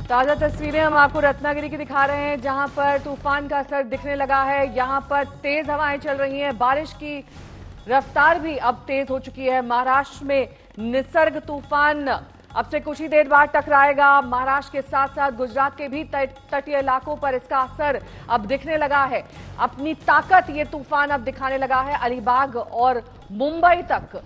ताजा तस्वीरें हम आपको रत्नागिरी की दिखा रहे हैं, जहां पर तूफान का असर दिखने लगा है। यहां पर तेज हवाएं चल रही हैं, बारिश की रफ्तार भी अब तेज हो चुकी है। महाराष्ट्र में निसर्ग तूफान अब से कुछ ही देर बाद टकराएगा। महाराष्ट्र के साथ साथ गुजरात के भी तटीय इलाकों पर इसका असर अब दिखने लगा है। अपनी ताकत ये तूफान अब दिखाने लगा है अलीबाग और मुंबई तक।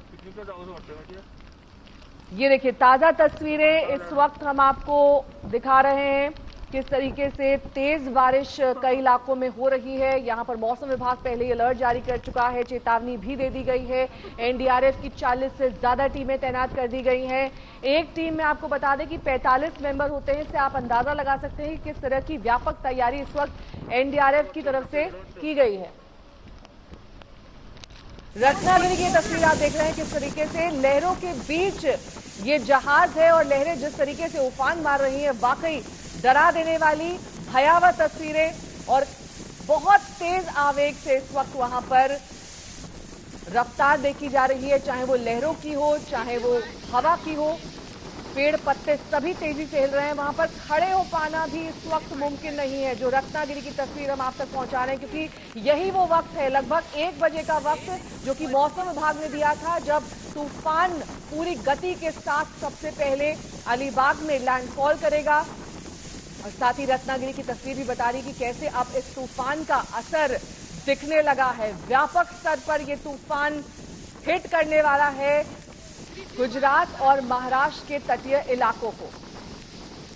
ये देखिए ताजा तस्वीरें इस वक्त हम आपको दिखा रहे हैं, किस तरीके से तेज बारिश कई इलाकों में हो रही है। यहां पर मौसम विभाग पहले ही अलर्ट जारी कर चुका है, चेतावनी भी दे दी गई है। एनडीआरएफ की 40 से ज्यादा टीमें तैनात कर दी गई हैं। एक टीम में आपको बता दें कि 45 मेंबर होते हैं। इससे आप अंदाजा लगा सकते हैं कि किस तरह की व्यापक तैयारी इस वक्त एनडीआरएफ की तरफ से की गई है। रत्नागिरी की तस्वीर आप देख रहे हैं, किस तरीके से लहरों के बीच ये जहाज है और लहरें जिस तरीके से उफान मार रही हैं, वाकई डरा देने वाली भयावह तस्वीरें। और बहुत तेज आवेग से इस वक्त वहां पर रफ्तार देखी जा रही है, चाहे वो लहरों की हो चाहे वो हवा की हो। पेड़ पत्ते सभी तेजी से हिल रहे हैं। वहां पर खड़े हो पाना भी इस वक्त मुमकिन नहीं है। जो रत्नागिरी की तस्वीर हम आप तक पहुंचा रहे हैं, क्योंकि यही वो वक्त है, लगभग 1 बजे का वक्त, जो कि मौसम विभाग ने दिया था, जब तूफान पूरी गति के साथ सबसे पहले अलीबाग में लैंडफॉल करेगा। और साथ ही रत्नागिरी की तस्वीर भी बता रही कि कैसे अब इस तूफान का असर दिखने लगा है। व्यापक स्तर पर यह तूफान हिट करने वाला है गुजरात और महाराष्ट्र के तटीय इलाकों को।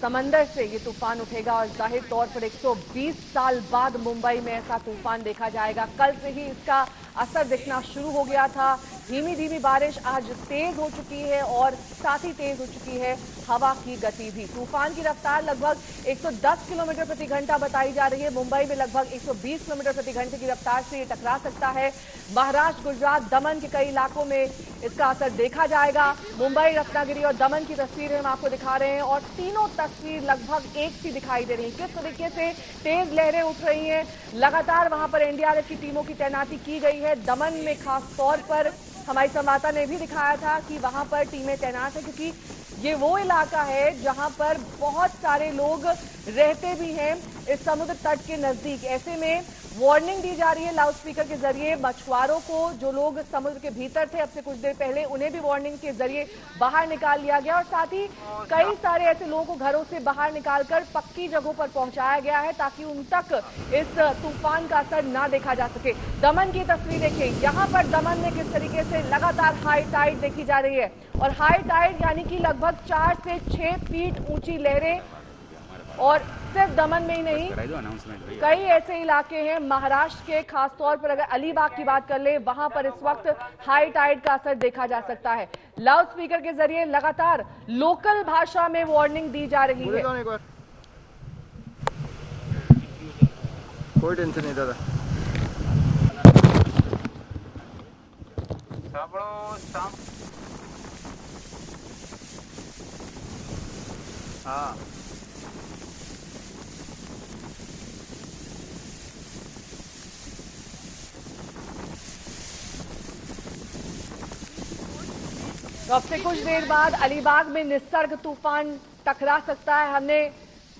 समंदर से ये तूफान उठेगा और जाहिर तौर पर 120 साल बाद मुंबई में ऐसा तूफान देखा जाएगा। कल से ही इसका असर दिखना शुरू हो गया था। धीमी धीमी बारिश आज तेज हो चुकी है और साथ ही तेज हो चुकी है हवा की गति भी। तूफान की रफ्तार लगभग 110 किलोमीटर प्रति घंटा बताई जा रही है। मुंबई में लगभग 120 किलोमीटर प्रति घंटे की रफ्तार से ये टकरा सकता है। महाराष्ट्र, गुजरात, दमन के कई इलाकों में इसका असर देखा जाएगा। मुंबई, रत्नागिरी और दमन की तस्वीरें हम आपको दिखा रहे हैं और तीनों तस्वीर लगभग एक सी दिखाई दे रही है। किस तरीके से तेज लहरें उठ रही हैं। लगातार वहां पर एनडीआरएफ की टीमों की तैनाती की गई है। दमन में खास तौर पर हमारी संवाददाता ने भी दिखाया था कि वहां पर टीमें तैनात है, क्योंकि ये वो इलाका है जहां पर बहुत सारे लोग रहते भी हैं इस समुद्र तट के नजदीक। ऐसे में वार्निंग दी जा रही है लाउडस्पीकर के जरिए मछुआरों को। जो लोग समुद्र के भीतर थे अब से कुछ देर पहले, उन्हें भी वार्निंग के जरिए बाहर निकाल लिया गया और साथ ही कई सारे ऐसे लोगों को घरों से बाहर निकालकर पक्की जगहों पर पहुंचाया गया है, ताकि उन तक इस तूफान का असर ना देखा जा सके। दमन की तस्वीर देखिए, यहाँ पर दमन में किस तरीके से लगातार हाई टाइड देखी जा रही है। और हाई टाइड यानी कि लगभग 4 से 6 फीट ऊंची लहरें। और सिर्फ दमन में ही नहीं, कई ऐसे इलाके हैं महाराष्ट्र के, खासतौर पर अगर अलीबाग की बात कर ले, वहां पर इस वक्त हाई टाइड का असर देखा जा सकता है। लाउड स्पीकर के जरिए लगातार लोकल भाषा में वार्निंग दी जा रही है। कोई टेंशन नहीं दादा। हाँ, तो अब से कुछ देर बाद अलीबाग में निसर्ग तूफान टकरा सकता है। हमने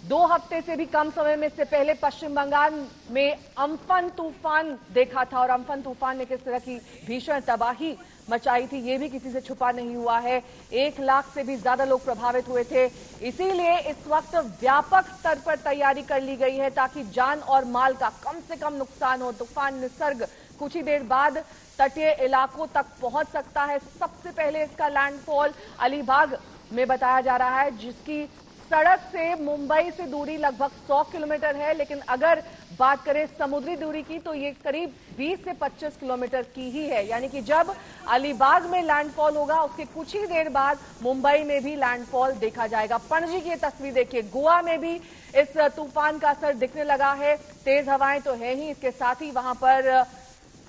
2 हफ्ते से भी कम समय में इससे पहले पश्चिम बंगाल में अम्फन तूफान देखा था और अम्फन तूफान ने किस तरह की भीषण तबाही मचाई थी, ये भी किसी से छुपा नहीं हुआ है। 1 लाख से भी ज्यादा लोग प्रभावित हुए थे। इसीलिए इस वक्त व्यापक स्तर पर तैयारी कर ली गई है, ताकि जान और माल का कम से कम नुकसान हो। तूफान निसर्ग कुछ ही देर बाद तटीय इलाकों तक पहुंच सकता है। सबसे पहले इसका लैंडफॉल अलीबाग में बताया जा रहा है, जिसकी सड़क से मुंबई से दूरी लगभग 100 किलोमीटर है। लेकिन अगर बात करें समुद्री दूरी की, तो ये करीब 20 से 25 किलोमीटर की ही है। यानी कि जब अलीबाग में लैंडफॉल होगा, उसके कुछ ही देर बाद मुंबई में भी लैंडफॉल देखा जाएगा। पणजी की तस्वीर देखिए, गोवा में भी इस तूफान का असर दिखने लगा है। तेज हवाएं तो है ही, इसके साथ ही वहां पर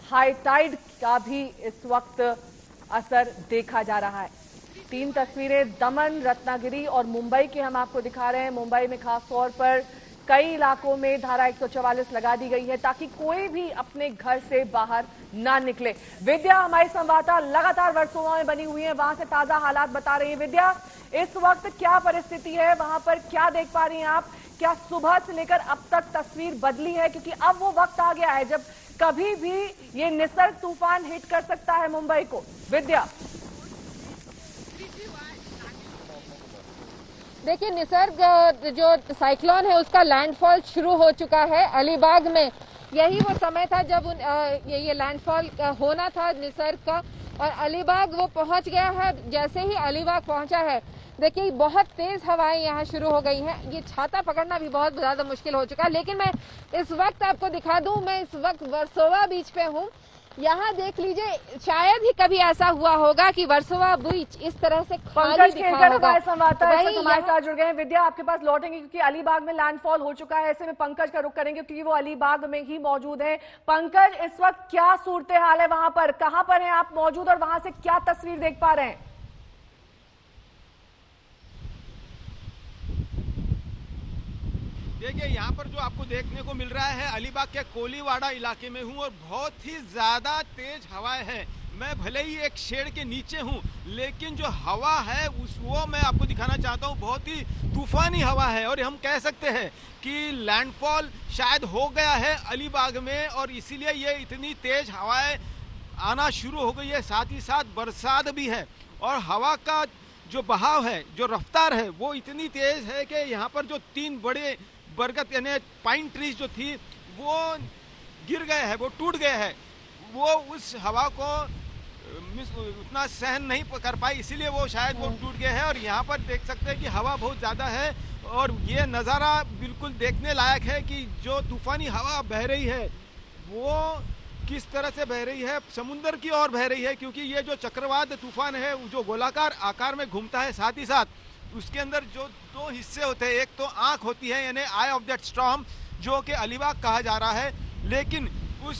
हाई टाइड का भी इस वक्त असर देखा जा रहा है। 3 तस्वीरें दमन, रत्नागिरी और मुंबई के हम आपको दिखा रहे हैं। मुंबई में खास तौर पर कई इलाकों में धारा 144 लगा दी गई है ताकि कोई भी अपने घर से बाहर ना निकले। विद्या हमारी संवाददाता लगातार वर्सोवा में बनी हुई है, वहां से ताजा हालात बता रही है। विद्या, इस वक्त क्या परिस्थिति है वहां पर, क्या देख पा रही हैं आप? क्या सुबह से लेकर अब तक तस्वीर बदली है? क्योंकि अब वो वक्त आ गया है जब कभी भी ये निसर्ग तूफान हिट कर सकता है मुंबई को। विद्या, देखिए, निसर्ग जो साइक्लोन है उसका लैंडफॉल शुरू हो चुका है अलीबाग में। यही वो समय था जब ये लैंडफॉल होना था निसर्ग का, और अलीबाग वो पहुंच गया है। जैसे ही अलीबाग पहुंचा है, देखिए बहुत तेज हवाएं यहाँ शुरू हो गई हैं। ये छाता पकड़ना भी बहुत ज्यादा मुश्किल हो चुका है। लेकिन मैं इस वक्त आपको दिखा दूं, मैं इस वक्त वर्सोवा बीच पे हूँ। यहाँ देख लीजिए, शायद ही कभी ऐसा हुआ होगा कि वर्सोवा बीच इस तरह से खाली दिखा होगा। हमारे संवाददाता हमारे साथ जुड़ गए हैं। विद्या, आपके पास लौटेंगे क्योंकि अलीबाग में लैंडफॉल हो चुका है। ऐसे में पंकज का रुख करेंगे क्योंकि वो अलीबाग में ही मौजूद है। पंकज, इस वक्त क्या सूरत हाल है वहां पर, कहां पर हैं आप मौजूद और वहां से क्या तस्वीर देख पा रहे हैं? देखिए, यहाँ पर जो आपको देखने को मिल रहा है, अलीबाग के कोलीवाड़ा इलाके में हूँ और बहुत ही ज्यादा तेज हवाएं हैं। मैं भले ही एक शेड के नीचे हूँ, लेकिन जो हवा है वो मैं आपको दिखाना चाहता हूँ। बहुत ही तूफानी हवा है और हम कह सकते हैं कि लैंडफॉल शायद हो गया है अलीबाग में, और इसीलिए ये इतनी तेज हवाएं आना शुरू हो गई है। साथ ही साथ बरसात भी है और हवा का जो बहाव है, जो रफ्तार है, वो इतनी तेज है कि यहाँ पर जो 3 बड़े बरगद यानी पाइन ट्रीज जो थी वो गिर गए हैं, वो टूट गए हैं। वो उस हवा को उतना सहन नहीं कर पाई, इसीलिए वो शायद वो टूट गए हैं। और यहाँ पर देख सकते हैं कि हवा बहुत ज़्यादा है और ये नज़ारा बिल्कुल देखने लायक है कि जो तूफानी हवा बह रही है वो किस तरह से बह रही है, समुंदर की ओर बह रही है। क्योंकि ये जो चक्रवात तूफान है जो गोलाकार आकार में घूमता है, साथ ही साथ उसके अंदर जो 2 हिस्से होते हैं, एक तो आंख होती है यानी आई ऑफ दैट स्टॉर्म, जो कि अलीबाग कहा जा रहा है, लेकिन उस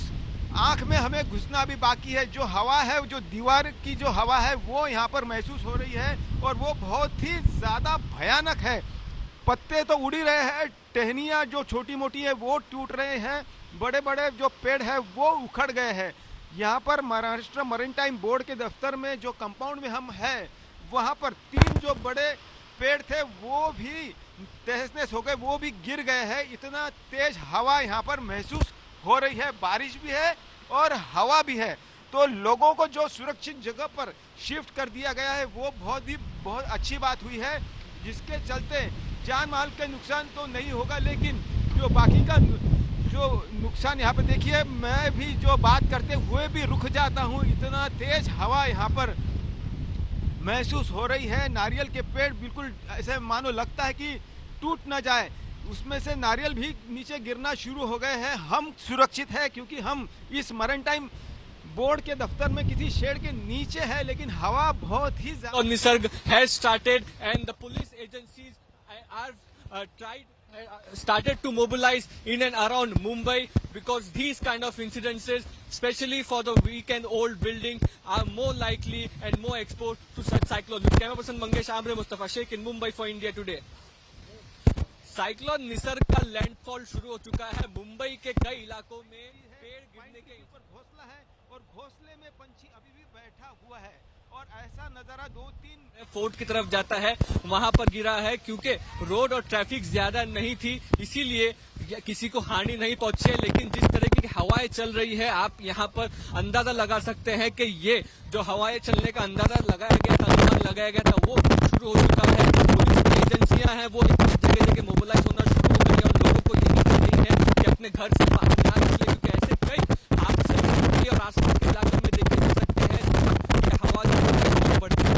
आंख में हमें घुसना भी बाकी है। जो हवा है, जो दीवार की जो हवा है, वो यहाँ पर महसूस हो रही है और वो बहुत ही ज्यादा भयानक है। पत्ते तो उड़ ही रहे हैं, टहनियाँ जो छोटी मोटी है वो टूट रहे हैं, बड़े बड़े जो पेड़ है वो उखड़ गए हैं। यहाँ पर महाराष्ट्र मरीटाइम बोर्ड के दफ्तर में जो कंपाउंड में हम हैं, वहाँ पर 3 जो बड़े पेड़ थे वो भी तहस नहस हो गए, वो भी गिर गए हैं। इतना तेज हवा यहाँ पर महसूस हो रही है, बारिश भी है और हवा भी है। तो लोगों को जो सुरक्षित जगह पर शिफ्ट कर दिया गया है वो बहुत अच्छी बात हुई है, जिसके चलते जान माल का नुकसान तो नहीं होगा, लेकिन जो बाकी का जो नुकसान यहाँ पे देखिए, मैं भी जो बात करते हुए भी रुक जाता हूँ। इतना तेज हवा यहाँ पर महसूस हो रही है। नारियल के पेड़ बिल्कुल ऐसे मानो लगता है कि टूट ना जाए, उसमें से नारियल भी नीचे गिरना शुरू हो गए हैं। हम सुरक्षित है क्योंकि हम इस मरीटाइम बोर्ड के दफ्तर में किसी शेड के नीचे है, लेकिन हवा बहुत ही ज्यादा। Nisarga has started and the police agencies are started to mobilize in and around Mumbai, because these kind of incidences, especially for the weekend-old buildings, are more likely and more exposed to such cyclones. Camera person Mangesh Amre, Mustafa Sheikh in Mumbai for India Today. Cyclone Nisarga का landfall शुरू हो चुका है। मुंबई के कई इलाकों में पेड़ गिरने के ऊपर घोंसला है और घोंसले में पंछी अभी भी बैठा हुआ है और ऐसा नजारा 2-3 फोर्ट की तरफ जाता है, वहां पर गिरा है। क्योंकि रोड और ट्रैफिक ज्यादा नहीं थी, इसीलिए किसी को हानि नहीं पहुंची है। लेकिन जिस तरह की हवाएं चल रही है, आप यहाँ पर अंदाजा लगा सकते हैं कि ये जो हवाएं चलने का अंदाजा लगाया गया था, अनुमान लगाया गया था, वो शुरू हो चुका है। पुलिस की एजेंसियां हैं वो जगह जगह मोबिलाइज होना शुरू हो गई है और लोगों को यही कर रही है कि अपने घर से बाहर ना निकले, क्योंकि ऐसे कई हादसे मुंबई और आसपास के इलाकों में देखे जा सकते हैं। हवा जो बढ़ती है।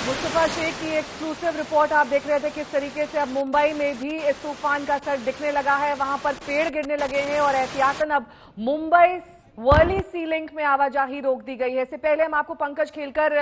मुस्तफा शेख की एक्सक्लूसिव रिपोर्ट आप देख रहे थे किस तरीके से अब मुंबई में भी इस तूफान का असर दिखने लगा है। वहां पर पेड़ गिरने लगे हैं और एहतियातन अब मुंबई वर्ली सी लिंक में आवाजाही रोक दी गई है। इससे पहले हम आपको पंकज खेलकर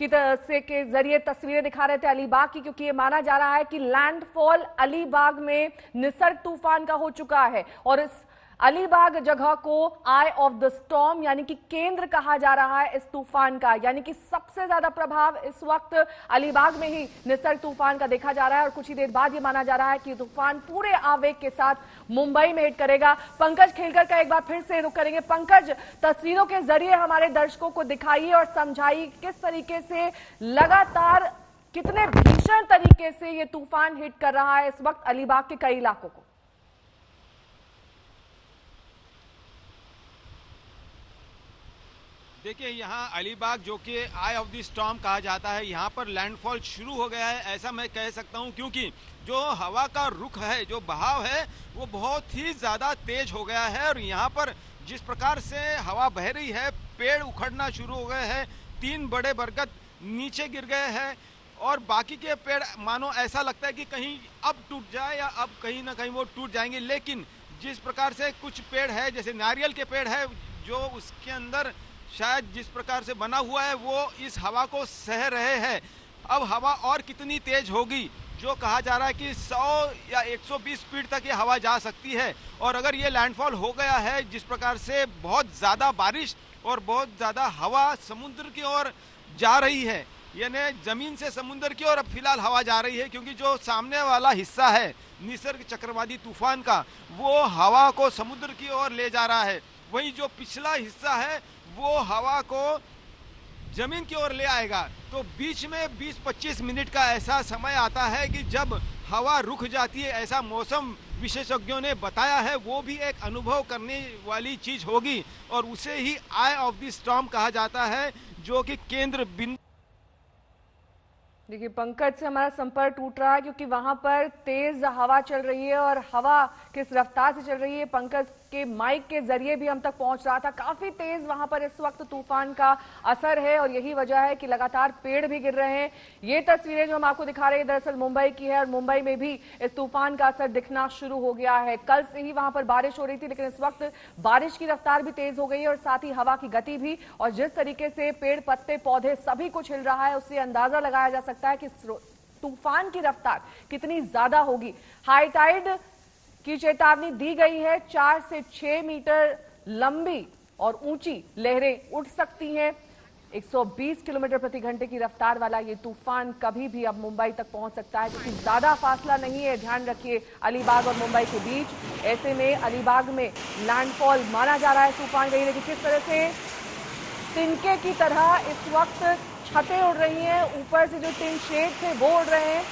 के जरिए तस्वीरें दिखा रहे थे अलीबाग की, क्योंकि ये माना जा रहा है कि लैंडफॉल अलीबाग में निसर्ग तूफान का हो चुका है और इस अलीबाग जगह को आई ऑफ द स्टॉर्म यानी कि केंद्र कहा जा रहा है इस तूफान का, यानी कि सबसे ज्यादा प्रभाव इस वक्त अलीबाग में ही निसर्ग तूफान का देखा जा रहा है और कुछ ही देर बाद ये माना जा रहा है कि तूफान पूरे आवेग के साथ मुंबई में हिट करेगा। पंकज खेलकर का एक बार फिर से रुक करेंगे। पंकज, तस्वीरों के जरिए हमारे दर्शकों को दिखाइए और समझाइए किस तरीके से लगातार कितने भीषण तरीके से ये तूफान हिट कर रहा है इस वक्त अलीबाग के कई इलाकों को। देखिए, यहाँ अलीबाग जो कि आई ऑफ द स्टॉर्म कहा जाता है, यहाँ पर लैंडफॉल शुरू हो गया है, ऐसा मैं कह सकता हूँ, क्योंकि जो हवा का रुख है, जो बहाव है, वो बहुत ही ज़्यादा तेज हो गया है। और यहाँ पर जिस प्रकार से हवा बह रही है, पेड़ उखड़ना शुरू हो गए हैं, 3 बड़े बरगद नीचे गिर गए हैं और बाकी के पेड़ मानो ऐसा लगता है कि कहीं अब टूट जाए या अब कहीं ना कहीं वो टूट जाएंगे। लेकिन जिस प्रकार से कुछ पेड़ है, जैसे नारियल के पेड़ है, जो उसके अंदर शायद जिस प्रकार से बना हुआ है, वो इस हवा को सह रहे हैं। अब हवा और कितनी तेज होगी, जो कहा जा रहा है कि 100 या 120 स्पीड तक ये हवा जा सकती है। और अगर ये लैंडफॉल हो गया है, जिस प्रकार से बहुत ज़्यादा बारिश और बहुत ज़्यादा हवा समुद्र की ओर जा रही है, यानी ज़मीन से समुद्र की ओर अब फिलहाल हवा जा रही है, क्योंकि जो सामने वाला हिस्सा है निसर्ग चक्रवाती तूफान का, वो हवा को समुद्र की ओर ले जा रहा है। वहीं जो पिछला हिस्सा है वो हवा को जमीन की ओर ले आएगा। तो बीच में 20-25 मिनट का ऐसा समय आता है कि जब हवा रुक जाती है, ऐसा मौसम विशेषज्ञों ने बताया है। वो भी एक अनुभव करने वाली चीज होगी और उसे ही आई ऑफ द स्टॉर्म कहा जाता है, जो कि केंद्र बिंदु। देखिए, पंकज से हमारा संपर्क टूट रहा है क्योंकि वहां पर तेज हवा चल रही है और हवा किस रफ्तार से चल रही है पंकज के माइक के जरिए भी हम तक पहुंच रहा था। काफी तेज वहां पर इस वक्त तूफान का असर है और यही वजह है कि लगातार पेड़ भी गिर रहे हैं। ये तस्वीरें जो हम आपको दिखा रहे हैं दरअसल मुंबई की है और मुंबई में भी इस तूफान का असर दिखना शुरू हो गया है। कल से ही वहां पर बारिश हो रही थी, लेकिन इस वक्त बारिश की रफ्तार भी तेज हो गई है और साथ ही हवा की गति भी। और जिस तरीके से पेड़ पत्ते पौधे सभी कुछ हिल रहा है, उससे अंदाजा लगाया जा सकता है कि तूफान की रफ्तार कितनी ज्यादा होगी। हाई टाइड की चेतावनी दी गई है। 4 से 6 मीटर लंबी और ऊंची लहरें उठ सकती हैं। 120 किलोमीटर प्रति घंटे की रफ्तार वाला ये तूफान कभी भी अब मुंबई तक पहुंच सकता है, क्योंकि ज्यादा फासला नहीं है, ध्यान रखिए, अलीबाग और मुंबई के बीच। ऐसे में अलीबाग में लैंडफॉल माना जा रहा है तूफान का। लेकिन किस तरह से तिनके की तरह इस वक्त छतें उड़ रही हैं, ऊपर से जो टिन शेड थे वो उड़ रहे हैं।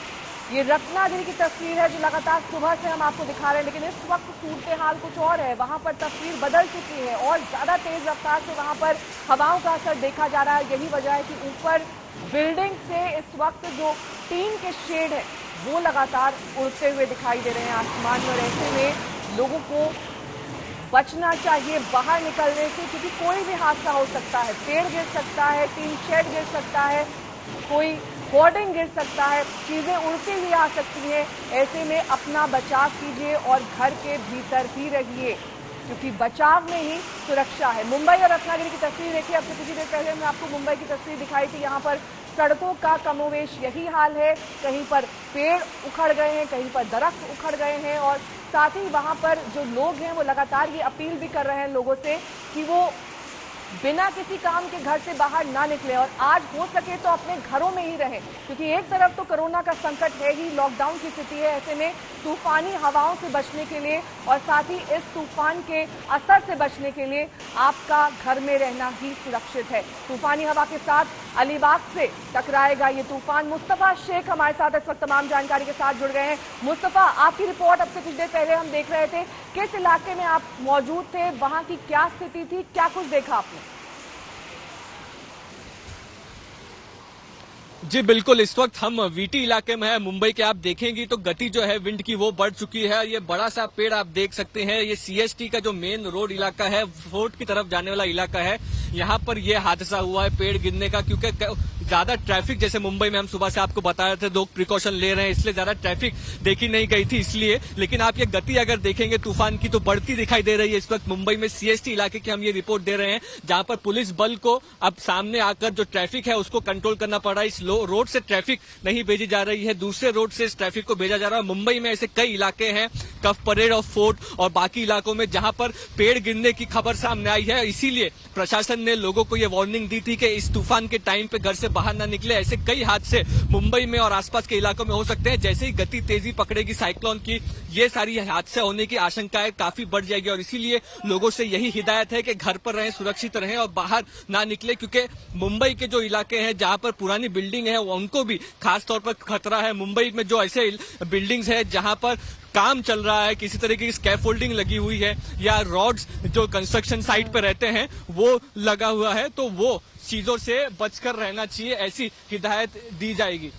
ये रत्नागिरी की तस्वीर है जो लगातार सुबह से हम आपको दिखा रहे हैं, लेकिन इस वक्त सूरत हाल कुछ और है। वहां पर तस्वीर बदल चुकी है और ज्यादा तेज रफ्तार से वहां पर हवाओं का असर देखा जा रहा है। यही वजह है कि ऊपर बिल्डिंग से इस वक्त जो टीन के शेड है वो लगातार उड़ते हुए दिखाई दे रहे हैं आसमान में। और ऐसे में लोगों को बचना चाहिए बाहर निकलने से, क्योंकि कोई भी हादसा हो सकता है। पेड़ गिर सकता है, टीन शेड गिर सकता है, कोई होर्डिंग गिर सकता है, चीजें उड़ती हुई आ सकती हैं। ऐसे में अपना बचाव कीजिए और घर के भीतर ही रहिए, क्योंकि बचाव में ही सुरक्षा है। मुंबई और रत्नागिरी की तस्वीर देखिए। अब से कुछ ही देर पहले मैं आपको मुंबई की तस्वीर दिखाई थी। यहाँ पर सड़कों का कमोवेश यही हाल है, कहीं पर पेड़ उखड़ गए हैं, कहीं पर दरख्त उखड़ गए हैं और साथ ही वहां पर जो लोग हैं वो लगातार ये अपील भी कर रहे हैं लोगों से कि वो बिना किसी काम के घर से बाहर ना निकले और आज हो सके तो अपने घरों में ही रहें, क्योंकि एक तरफ तो कोरोना का संकट है ही, लॉकडाउन की स्थिति है। ऐसे में तूफानी हवाओं से बचने के लिए और साथ ही इस तूफान के असर से बचने के लिए आपका घर में रहना ही सुरक्षित है। तूफानी हवा के साथ अलीबाग से टकराएगा ये तूफान। मुस्तफा शेख हमारे साथ इस वक्त तमाम जानकारी के साथ जुड़ गए हैं। मुस्तफा, आपकी रिपोर्ट अब से कुछ देर पहले हम देख रहे थे, किस इलाके में आप मौजूद थे, वहां की क्या स्थिति थी, क्या कुछ देखा आपने? जी बिल्कुल, इस वक्त हम वीटी इलाके में है मुंबई के। आप देखेंगे तो गति जो है विंड की वो बढ़ चुकी है। ये बड़ा सा पेड़ आप देख सकते हैं, ये सीएसटी का जो मेन रोड इलाका है, फोर्ट की तरफ जाने वाला इलाका है, यहाँ पर ये हादसा हुआ है पेड़ गिरने का। क्योंकि ज्यादा ट्रैफिक, जैसे मुंबई में हम सुबह से आपको बता रहे थे लोग प्रिकॉशन ले रहे हैं इसलिए ज्यादा ट्रैफिक देखी नहीं गई थी इसलिए, लेकिन आप ये गति अगर देखेंगे तूफान की तो बढ़ती दिखाई दे रही है। इस वक्त मुंबई में सीएसटी इलाके की हम ये रिपोर्ट दे रहे हैं जहां पर पुलिस बल को अब सामने आकर जो ट्रैफिक है उसको कंट्रोल करना पड़ रहा है। इस रोड से ट्रैफिक नहीं भेजी जा रही है, दूसरे रोड से इस ट्रैफिक को भेजा जा रहा है। मुंबई में ऐसे कई इलाके हैं, कफ परेड और फोर्ट और बाकी इलाकों में जहां पर पेड़ गिरने की खबर सामने आई है, इसीलिए प्रशासन ने लोगों को यह वार्निंग दी थी कि इस तूफान के टाइम पे घर से बाहर ना निकले। ऐसे कई हादसे मुंबई में और आसपास के इलाकों में हो सकते हैं। जैसे ही गति तेजी पकड़ेगी साइक्लोन की, ये सारी हादसे होने की आशंकाएं काफी बढ़ जाएगी और इसीलिए लोगों से यही हिदायत है कि घर पर रहें, सुरक्षित रहें और बाहर ना निकले, क्योंकि मुंबई के जो इलाके हैं जहां पर पुरानी बिल्डिंग है उनको भी खास तौर पर खतरा है। मुंबई में जो ऐसे बिल्डिंग्स है जहां पर काम चल रहा है, किसी तरीके की स्कैफोल्डिंग लगी हुई है या रॉड्स जो कंस्ट्रक्शन साइट पर रहते हैं वो लगा हुआ है, तो वो चीजों से बचकर रहना चाहिए, ऐसी हिदायत दी जाएगी।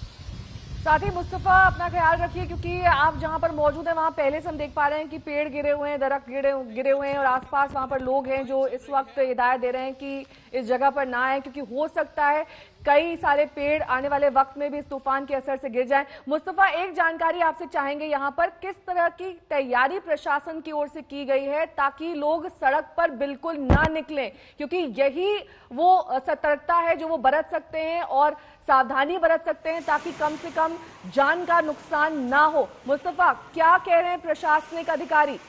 साथ ही मुस्तफा अपना ख्याल रखिए, क्योंकि आप जहां पर मौजूद हैं वहां पहले से हम देख पा रहे हैं कि पेड़ गिरे हुए हैं, दरख्त गिरे हुए हैं और आसपास वहां पर लोग हैं जो इस वक्त हिदायत दे रहे हैं कि इस जगह पर ना आए, क्योंकि हो सकता है कई सारे पेड़ आने वाले वक्त में भी इस तूफान के असर से गिर जाएं। मुस्तफा, एक जानकारी आपसे चाहेंगे, यहाँ पर किस तरह की तैयारी प्रशासन की ओर से की गई है ताकि लोग सड़क पर बिल्कुल ना निकलें, क्योंकि यही वो सतर्कता है जो वो बरत सकते हैं और सावधानी बरत सकते हैं ताकि कम से कम जान का नुकसान ना हो। मुस्तफा, क्या कह रहे हैं प्रशासनिक अधिकारी?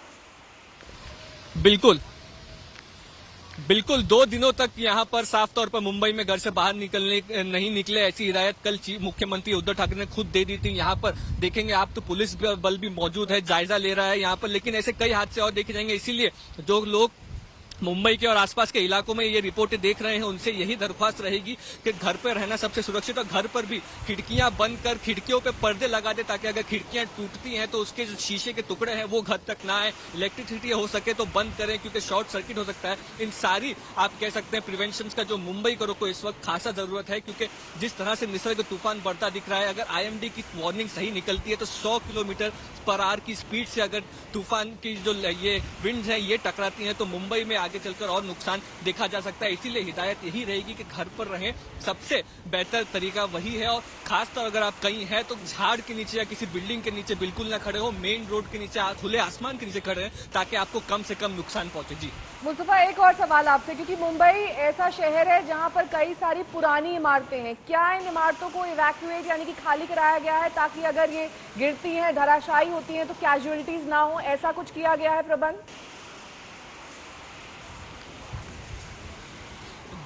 बिल्कुल 2 दिनों तक यहाँ पर साफ तौर पर मुंबई में घर से बाहर नहीं निकले, ऐसी हिदायत कल मुख्यमंत्री उद्धव ठाकरे ने खुद दे दी थी। यहाँ पर देखेंगे आप तो पुलिस बल भी मौजूद है, जायजा ले रहा है यहाँ पर, लेकिन ऐसे कई हादसे और देखे जाएंगे। इसीलिए जो लोग मुंबई के और आसपास के इलाकों में ये रिपोर्टें देख रहे हैं उनसे यही दरख्वास्त रहेगी कि घर पर रहना सबसे सुरक्षित, और घर पर भी खिड़कियां बंद कर खिड़कियों पे पर्दे लगा दे ताकि अगर खिड़कियां टूटती हैं तो उसके जो शीशे के टुकड़े हैं वो घर तक ना आए। इलेक्ट्रिसिटी हो सके तो बंद करें क्योंकि शॉर्ट सर्किट हो सकता है। इन सारी आप कह सकते हैं प्रिवेंशन का जो मुंबई को इस वक्त खासा जरूरत है, क्योंकि जिस तरह से निसर्ग तूफान बढ़ता दिख रहा है, अगर IMD की वार्निंग सही निकलती है तो 100 किलोमीटर पर आवर की स्पीड से अगर तूफान की जो ये विंड है ये टकराती है तो मुंबई में आगे चलकर और नुकसान देखा जा सकता है। इसीलिए हिदायत यही रहेगी कि घर पर रहें, सबसे बेहतर तरीका वही है। और खासतौर अगर आप कहीं हैं तो झाड़ के नीचे या किसी बिल्डिंग के नीचे बिल्कुल ना खड़े हो, मेन रोड के नीचे, खुले आसमान के नीचे खड़े हैं ताकि आपको कम से कम नुकसान पहुंचे। जी मुस्तफा, एक और सवाल आपसे, क्योंकि मुंबई ऐसा शहर है जहां पर कई सारी पुरानी इमारतें हैं, क्या इन इमारतों को इवैक्यूएट यानी कि खाली कराया गया है ताकि अगर ये गिरती हैं, धराशायी होती हैं तो कैजुअलिटीज ना हो, ऐसा कुछ किया गया है प्रबंध?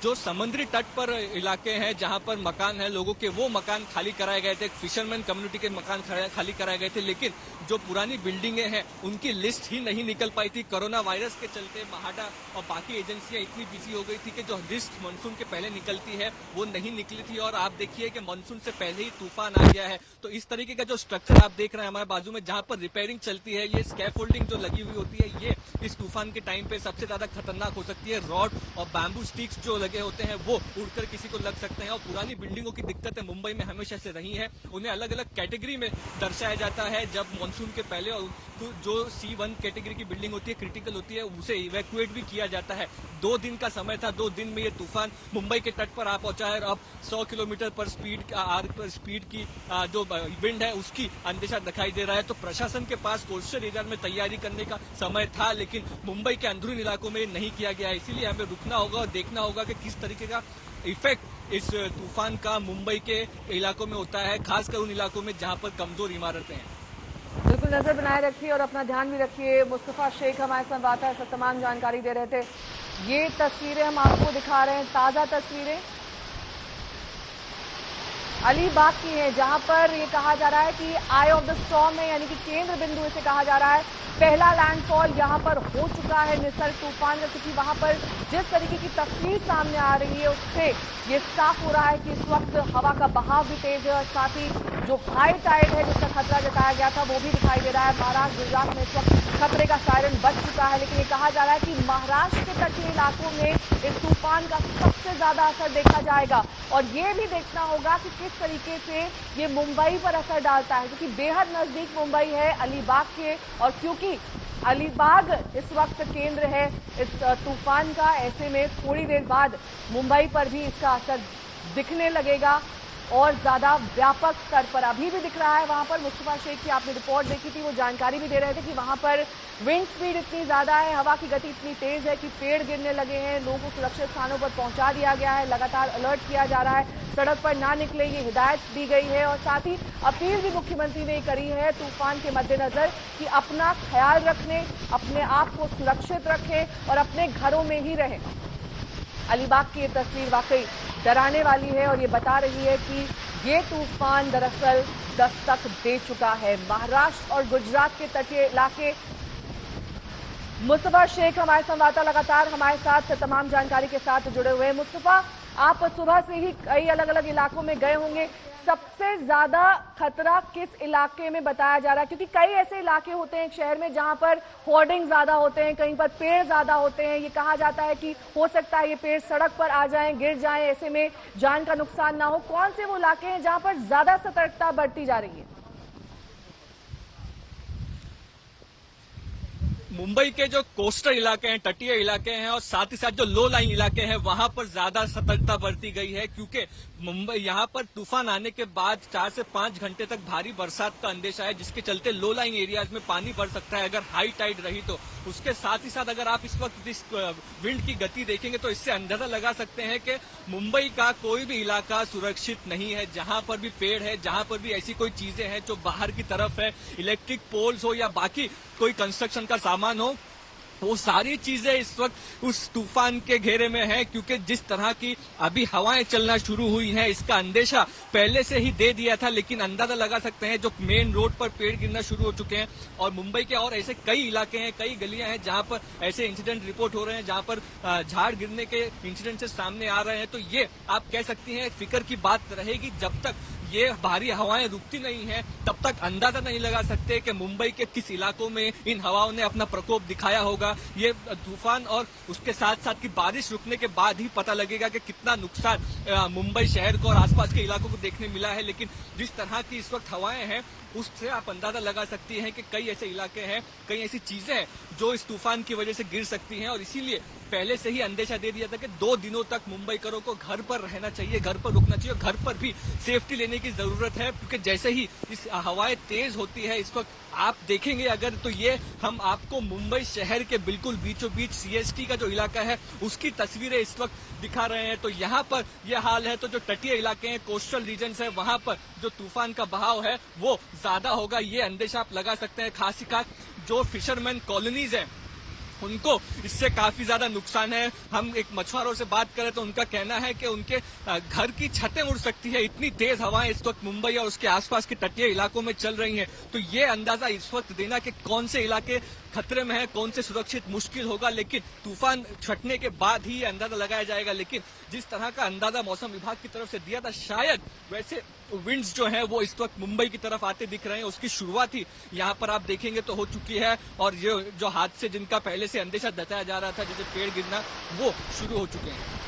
जो समुद्री तट पर इलाके हैं जहां पर मकान है लोगों के, वो मकान खाली कराए गए थे, फिशरमैन कम्युनिटी के मकान खाली कराए गए थे, लेकिन जो पुरानी बिल्डिंगें हैं उनकी लिस्ट ही नहीं निकल पाई थी। कोरोना वायरस के चलते महाडा और बाकी एजेंसियां इतनी बिजी हो गई थी कि जो लिस्ट मानसून के पहले निकलती है वो नहीं निकली थी। और आप देखिए कि मानसून से पहले ही तूफान आ गया है, तो इस तरीके का जो स्ट्रक्चर आप देख रहे हैं हमारे बाजू में जहां पर रिपेयरिंग चलती है, ये स्कैफोल्डिंग जो लगी हुई होती है, ये इस तूफान के टाइम पे सबसे ज्यादा खतरनाक हो सकती है। रॉड और बैम्बू स्टिक्स जो लगे होते हैं वो उड़कर किसी को लग सकते हैं। और पुरानी बिल्डिंगों की दिक्कतें मुंबई में हमेशा से रही हैं, उन्हें अलग अलग कैटेगरी में दर्शाया जाता है। जब मानसून के पहले जो C1 कैटेगरी की बिल्डिंग होती है, क्रिटिकल होती है, उसे इवैक्यूएट भी किया जाता है। 2 दिन का समय था, 2 दिन में ये तूफान मुंबई के तट पर आ पहुंचा है। अब 100 किलोमीटर पर स्पीड की जो विंड है उसकी अंदेशा दिखाई दे रहा है। तो प्रशासन के पास कोस्टल एरिया में तैयारी करने का समय था, लेकिन मुंबई के अंदरूनी इलाकों में नहीं किया गया। इसीलिए हमें रुकना होगा और देखना होगा कि किस तरीके का इफेक्ट इस तूफान का मुंबई के इलाकों में होता है, खासकर उन इलाकों में जहां पर कमजोर इमारतें हैं। बिल्कुल नजर बनाए रखिए और अपना ध्यान भी रखिए। मुस्तफा शेख हमारे संवाददाता सब तमाम जानकारी दे रहे थे। ये तस्वीरें हम आपको दिखा रहे हैं, ताजा तस्वीरें अलीबाग की है, जहां पर ये कहा जा रहा है कि आई ऑफ द स्टॉर्म है, यानी कि केंद्र बिंदु इसे कहा जा रहा है। पहला लैंडफॉल यहां पर हो चुका है निसर्ग तूफान का, क्योंकि वहां पर जिस तरीके की तस्वीर सामने आ रही है उससे ये साफ हो रहा है कि इस वक्त हवा का बहाव भी तेज है और साथ ही जो हाई टाइड है जिसका खतरा जताया गया था वो भी दिखाई दे रहा है। महाराष्ट्र गुजरात में इस वक्त खतरे का सायरन बज चुका है, लेकिन ये कहा जा रहा है कि महाराष्ट्र के तटीय इलाकों में इस तूफान का सबसे ज्यादा असर देखा जाएगा। और ये भी देखना होगा कि किस तरीके से ये मुंबई पर असर डालता है, क्योंकि बेहद नजदीक मुंबई है अलीबाग के, और क्योंकि अलीबाग इस वक्त केंद्र है इस तूफान का, ऐसे में थोड़ी देर बाद मुंबई पर भी इसका असर दिखने लगेगा और ज्यादा व्यापक स्तर पर अभी भी दिख रहा है। वहां पर मुस्तफा शेख की आपने रिपोर्ट देखी थी, वो जानकारी भी दे रहे थे कि वहां पर विंड स्पीड इतनी ज्यादा है, हवा की गति इतनी तेज है कि पेड़ गिरने लगे हैं। लोगों को सुरक्षित स्थानों पर पहुंचा दिया गया है, लगातार अलर्ट किया जा रहा है, सड़क पर ना निकले ये हिदायत दी गई है और साथ ही अपील भी मुख्यमंत्री ने करी है तूफान के मद्देनजर कि अपना ख्याल रखने, अपने आप को सुरक्षित रखें और अपने घरों में ही रहें। अलीबाग की ये तस्वीर वाकई डराने वाली है और ये बता रही है कि ये तूफान दरअसल दस्तक दे चुका है। महाराष्ट्र और गुजरात के तटीय इलाके, मुस्तफा शेख हमारे संवाददाता लगातार हमारे साथ तमाम जानकारी के साथ जुड़े हुए हैं। मुस्तफा, आप सुबह से ही कई अलग अलग इलाकों में गए होंगे, सबसे ज्यादा खतरा किस इलाके में बताया जा रहा है? क्योंकि कई ऐसे इलाके होते हैं शहर में जहां पर होर्डिंग ज्यादा होते हैं, कहीं पर पेड़ ज्यादा होते हैं, ये कहा जाता है कि हो सकता है ये पेड़ सड़क पर आ जाएं, गिर जाएं, ऐसे में जान का नुकसान ना हो। कौन से वो इलाके हैं जहां पर ज्यादा सतर्कता बरती जा रही है? मुंबई के जो कोस्टल इलाके हैं, तटीय इलाके हैं और साथ ही साथ जो लो लाइन इलाके हैं, वहां पर ज्यादा सतर्कता बरती गई है क्योंकि मुंबई यहां पर तूफान आने के बाद 4 से 5 घंटे तक भारी बरसात का अंदेशा है, जिसके चलते लो लाइन एरियाज में पानी बढ़ सकता है अगर हाई टाइड रही तो। उसके साथ ही साथ अगर आप इस वक्त इस विंड की गति देखेंगे तो इससे अंदाजा लगा सकते हैं कि मुंबई का कोई भी इलाका सुरक्षित नहीं है। जहां पर भी पेड़ है, जहां पर भी ऐसी कोई चीजें हैं जो बाहर की तरफ है, इलेक्ट्रिक पोल्स हो या बाकी कोई कंस्ट्रक्शन का सामान हो, वो सारी चीजें इस वक्त उस तूफान के घेरे में है क्योंकि जिस तरह की अभी हवाएं चलना शुरू हुई हैं इसका अंदेशा पहले से ही दे दिया था। लेकिन अंदाजा लगा सकते हैं जो मेन रोड पर पेड़ गिरना शुरू हो चुके हैं और मुंबई के और ऐसे कई इलाके हैं, कई गलियां हैं जहां पर ऐसे इंसिडेंट रिपोर्ट हो रहे हैं, जहां पर झाड़ गिरने के इंसिडेंट सामने आ रहे हैं। तो ये आप कह सकती हैं फिक्र की बात रहेगी। जब तक ये भारी हवाएं रुकती नहीं है तब तक अंदाजा नहीं लगा सकते कि मुंबई के किस इलाकों में इन हवाओं ने अपना प्रकोप दिखाया होगा। ये तूफान और उसके साथ साथ की बारिश रुकने के बाद ही पता लगेगा कि कितना नुकसान मुंबई शहर को और आसपास के इलाकों को देखने मिला है। लेकिन जिस तरह की इस वक्त हवाएं हैं उससे आप अंदाजा लगा सकती हैं कि कई ऐसे इलाके हैं, कई ऐसी चीजें हैं जो इस तूफान की वजह से गिर सकती हैं और इसीलिए पहले से ही अंदेशा दे दिया था कि 2 दिनों तक मुंबईकरों को घर पर रहना चाहिए, घर पर रुकना चाहिए और घर पर भी सेफ्टी लेने की जरूरत है क्योंकि जैसे ही इस हवाएं तेज होती है इस वक्त आप देखेंगे अगर तो ये हम आपको मुंबई शहर के बिल्कुल बीचों बीच सीएसटी का जो इलाका है उसकी तस्वीरें इस वक्त दिखा रहे हैं। तो यहाँ पर यह हाल है। तो जो तटीय इलाके हैं, कोस्टल रीजन्स है, वहां पर जो तूफान का बहाव है वो ज्यादा होगा, ये अंदेशा आप लगा सकते हैं। खास जो फिशरमैन कॉलोनीज है उनको इससे काफी ज्यादा नुकसान है। हम एक मछुआरों से बात करें तो उनका कहना है कि उनके घर की छतें उड़ सकती है, इतनी तेज हवाएं इस वक्त मुंबई और उसके आसपास के तटीय इलाकों में चल रही हैं। तो ये अंदाजा इस वक्त देना कि कौन से इलाके खतरे में है, कौन से सुरक्षित मुश्किल होगा, लेकिन तूफान छटने के बाद ही अंदाजा लगाया जाएगा। लेकिन जिस तरह का अंदाजा मौसम विभाग की तरफ से दिया था शायद वैसे विंड्स जो है वो इस वक्त मुंबई की तरफ आते दिख रहे हैं, उसकी शुरुआत ही यहाँ पर आप देखेंगे तो हो चुकी है और ये जो हादसे जिनका पहले से अंदेशा जताया जा रहा था जैसे पेड़ गिरना वो शुरू हो चुके हैं।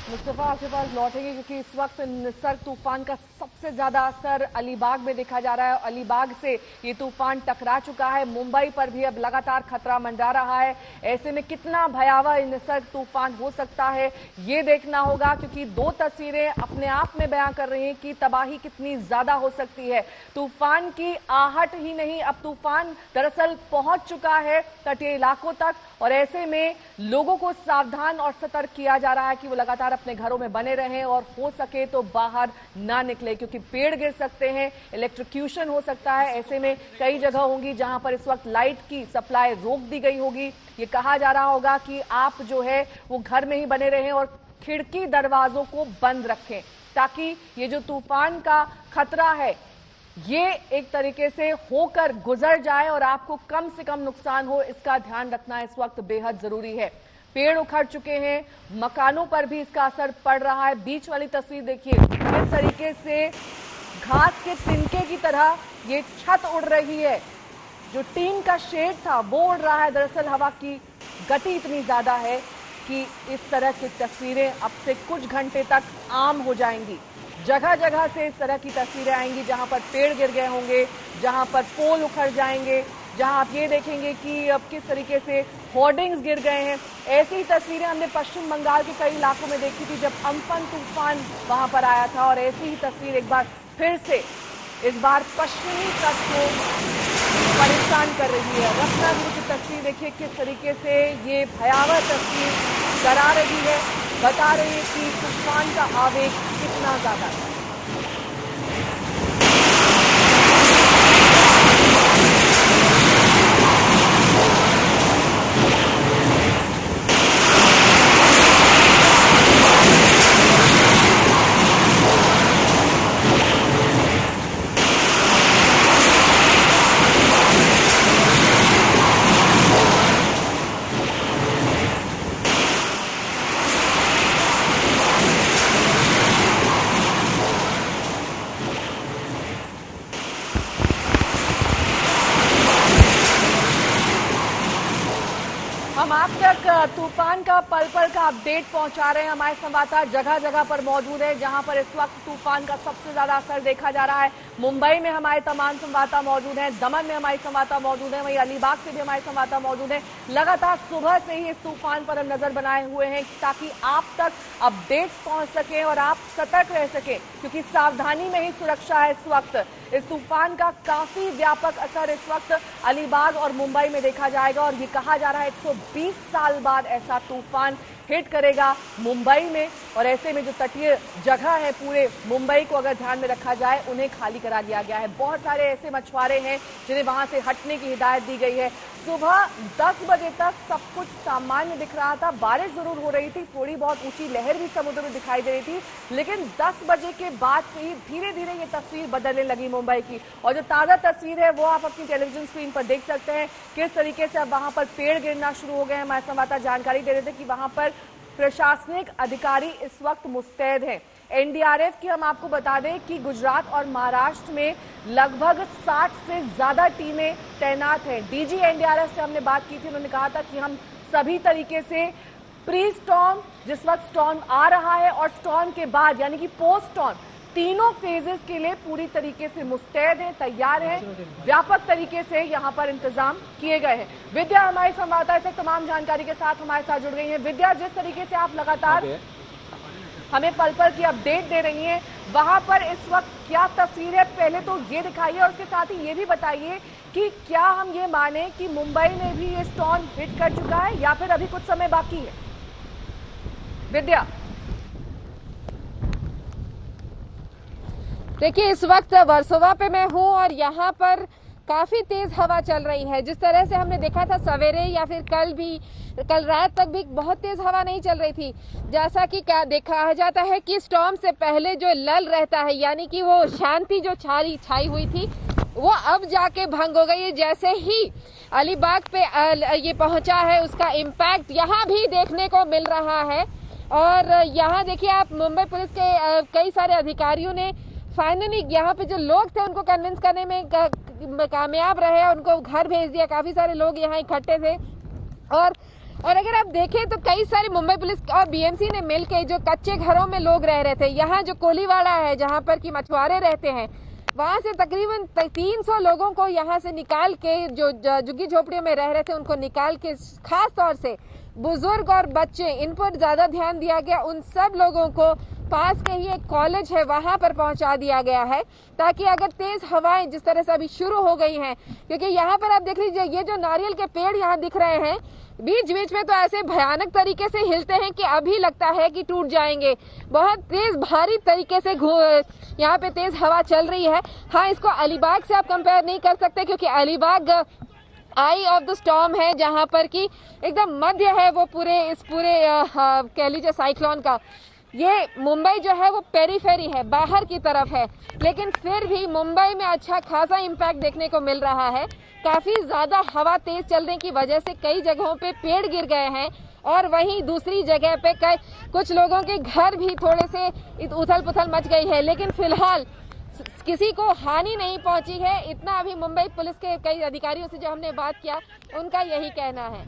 मुस्तफा आपके पास लौटेंगे क्योंकि इस वक्त निसर्ग तूफान का सबसे ज्यादा असर अलीबाग में देखा जा रहा है। अलीबाग से ये तूफान टकरा चुका है, मुंबई पर भी अब लगातार खतरा मंडरा रहा है। ऐसे में कितना भयावह निसर्ग तूफान हो सकता है ये देखना होगा क्योंकि 2 तस्वीरें अपने आप में बयां कर रही हैं कि तबाही कितनी ज्यादा हो सकती है। तूफान की आहट ही नहीं, अब तूफान दरअसल पहुंच चुका है तटीय इलाकों तक और ऐसे में लोगों को सावधान और सतर्क किया जा रहा है कि वो लगातार अपने घरों में बने रहें और हो सके तो बाहर ना निकले क्योंकि पेड़ गिर सकते हैं, इलेक्ट्रोक्यूशन हो सकता है। ऐसे में कई जगह होंगी जहां पर इस वक्त लाइट की सप्लाई रोक दी गई होगी। ये कहा जा रहा होगा कि आप जो है वो घर में ही बने रहें और खिड़की दरवाजों को बंद रखें ताकि ये जो तूफान का खतरा है ये एक तरीके से होकर गुजर जाए और आपको कम से कम नुकसान हो, इसका ध्यान रखना इस वक्त बेहद जरूरी है। पेड़ उखड़ चुके हैं, मकानों पर भी इसका असर पड़ रहा है। बीच वाली तस्वीर देखिए, किस तरीके से घास के तिनके की तरह ये छत उड़ रही है, जो टीन का शेड था वो उड़ रहा है। दरअसल हवा की गति इतनी ज्यादा है कि इस तरह की तस्वीरें अब से कुछ घंटे तक आम हो जाएंगी। जगह जगह से इस तरह की तस्वीरें आएंगी जहां पर पेड़ गिर गए होंगे, जहां पर पोल उखड़ जाएंगे, जहां आप ये देखेंगे कि अब किस तरीके से होर्डिंग्स गिर गए हैं। ऐसी ही तस्वीरें हमने पश्चिम बंगाल के कई इलाकों में देखी थी जब अम्फन तूफान वहां पर आया था, और ऐसी ही तस्वीर एक बार फिर से इस बार पश्चिमी तट को परेशान कर रही है। रत्नागिरी की तस्वीर देखिए किस तरीके से ये भयावह तस्वीर डरा रही है, बता रही है कि तूफान का आवेग कितना ज्यादा है। हम आप तक तूफान का पल पल का अपडेट पहुंचा रहे हैं। हमारे संवाददाता जगह जगह पर मौजूद है जहां पर इस वक्त तूफान का सबसे ज्यादा असर देखा जा रहा है। मुंबई में हमारे तमाम संवाददाता मौजूद हैं, दमन में हमारे संवाददाता मौजूद हैं, वहीं अलीबाग से भी हमारे संवाददाता मौजूद हैं। लगातार सुबह से ही इस तूफान पर हम नजर बनाए हुए हैं ताकि आप तक अपडेट्स पहुंच सकें और आप सतर्क रह सकें, क्योंकि सावधानी में ही सुरक्षा है। इस वक्त इस तूफान का काफी व्यापक असर इस वक्त अलीबाग और मुंबई में देखा जाएगा, और ये कहा जा रहा है 120 साल बाद ऐसा तूफान हिट करेगा मुंबई में। और ऐसे में जो तटीय जगह है पूरे मुंबई को अगर ध्यान में रखा जाए, उन्हें खाली करा दिया गया है। बहुत सारे ऐसे मछुआरे हैं जिन्हें वहां से हटने की हिदायत दी गई है। सुबह 10 बजे तक सब कुछ सामान्य दिख रहा था, बारिश जरूर हो रही थी, थोड़ी बहुत ऊंची लहर भी समुद्र में दिखाई दे रही थी, लेकिन 10 बजे के बाद से ही धीरे धीरे ये तस्वीर बदलने लगी मुंबई की। और जो ताजा तस्वीर है वो आप अपनी टेलीविजन स्क्रीन पर देख सकते हैं किस तरीके से अब वहां पर पेड़ गिरना शुरू हो गए हैं। हमारे संवाददाता जानकारी दे रहे थे कि वहां पर प्रशासनिक अधिकारी इस वक्त मुस्तैद हैं। एनडीआरएफ की हम आपको बता दें कि गुजरात और महाराष्ट्र में लगभग 60 से ज्यादा टीमें तैनात हैं। डीजी एनडीआरएफ से हमने बात की थी, उन्होंने कहा था कि हम सभी तरीके से प्री स्टॉर्म, जिस वक्त स्टॉर्म आ रहा है और स्टॉर्म के बाद यानी कि पोस्ट स्टॉर्म, तीनों फेजेस के लिए पूरी तरीके से मुस्तैद हैं, तैयार हैं। व्यापक तरीके से यहां पर इंतजाम किए गए हैं। विद्या हमारी संवाददाता से तमाम जानकारी के साथ हमारे साथ जुड़ गई हैं। विद्या, जिस तरीके से आप लगातार हमें पल पल की अपडेट दे रही हैं, वहां पर इस वक्त क्या तस्वीर है, पहले तो ये दिखाइए और उसके साथ ही ये भी बताइए कि क्या हम ये माने कि मुंबई में भी ये स्टॉर्म हिट कर चुका है या फिर अभी कुछ समय बाकी है? विद्या, देखिए इस वक्त वर्सोवा पे मैं हूँ और यहाँ पर काफी तेज हवा चल रही है। जिस तरह से हमने देखा था सवेरे या फिर कल रात तक भी बहुत तेज हवा नहीं चल रही थी। जैसा कि क्या देखा जाता है कि स्टॉर्म से पहले जो लल रहता है, यानी कि वो शांति जो छाई हुई थी, वो अब जाके भंग हो गई है। जैसे ही अलीबाग पे ये पहुंचा है, उसका इम्पैक्ट यहाँ भी देखने को मिल रहा है। और यहाँ देखिए आप, मुंबई पुलिस के कई सारे अधिकारियों ने फाइनली यहाँ पे जो लोग थे उनको कन्विंस करने में कामयाब रहे, उनको घर भेज दिया। काफी सारे लोग यहाँ इकट्ठे थे और अगर आप देखें तो कई सारे मुंबई पुलिस और बीएमसी ने मिलकर जो कच्चे घरों में लोग रह रहे थे, यहाँ जो कोलीवाड़ा है जहाँ पर की मछुआरे रहते हैं, वहां से तकरीबन 300 लोगों को यहाँ से निकाल के, जो झुग्गी झोपड़ियों में रह रहे थे उनको निकाल के, खास तौर से बुजुर्ग और बच्चे, इन पर ज्यादा ध्यान दिया गया। उन सब लोगों को पास के ही एक कॉलेज है वहां पर पहुंचा दिया गया है, ताकि अगर तेज हवाएं जिस तरह से अभी शुरू हो गई हैं, क्योंकि यहाँ पर आप देख लीजिए ये जो नारियल के पेड़ यहाँ दिख रहे हैं, बीच बीच में तो ऐसे भयानक तरीके से हिलते हैं कि अभी लगता है कि टूट जाएंगे। बहुत तेज भारी तरीके से यहाँ पे तेज हवा चल रही है। हाँ, इसको अलीबाग से आप कंपेयर नहीं कर सकते, क्योंकि अलीबाग आई ऑफ द स्टॉर्म है, जहाँ पर कि एकदम मध्य है वो पूरे कह लीजिए साइक्लोन का। ये मुंबई जो है वो पेरीफेरी है, बाहर की तरफ है, लेकिन फिर भी मुंबई में अच्छा खासा इम्पैक्ट देखने को मिल रहा है। काफी ज्यादा हवा तेज चलने की वजह से कई जगहों पे पेड़ गिर गए हैं, और वहीं दूसरी जगह पे कुछ लोगों के घर भी थोड़े से उथल पुथल मच गई है, लेकिन फिलहाल किसी को हानि नहीं पहुंची है। इतना अभी मुंबई पुलिस के कई अधिकारियों से जो हमने बात किया, उनका यही कहना है।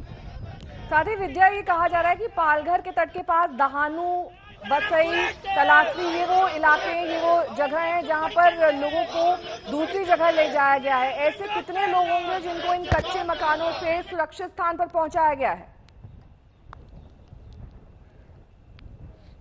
साथ ही विद्या, ये कहा जा रहा है कि पालघर के तट के पास दहानू वसई, तलाशी, ये वो इलाके, ये वो जगह हैं जहां पर लोगों को दूसरी जगह ले जाया गया है। ऐसे कितने लोग होंगे जिनको इन कच्चे मकानों से सुरक्षित स्थान पर पहुंचाया गया है?